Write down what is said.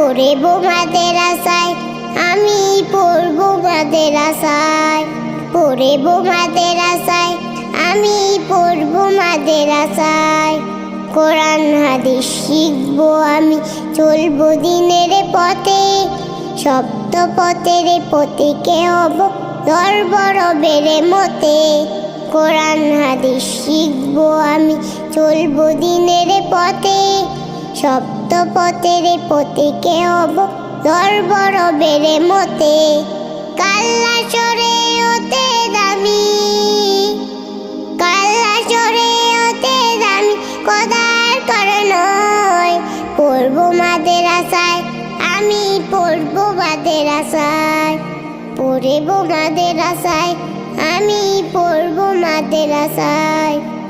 পড়ব মাদ্রাসায়, আমি পড়ব মাদ্রাসায়। পড়ব মাদ্রাসায়, আমি পড়ব মাদ্রাসায়। কোরআন হাদিস শিখব আমি, চলব দিনের পথে। সপ্ত পথের পথিকে হব, ধরব রবের মতে। কোরআন হাদিস শিখব আমি, চলব দিনের পথে। সপ্ত পথের পথিকে হব, ধরব রবের মতে। কাল্লা চরে হতে দামি, কাল্লা চরে হতে দামি, খোদার করে নয়। পড়ব মাদ্রাসায়, আমি পড়ব মাদ্রাসায়। পড়ব মাদ্রাসায়, আমি পড়ব মাদ্রাসায়।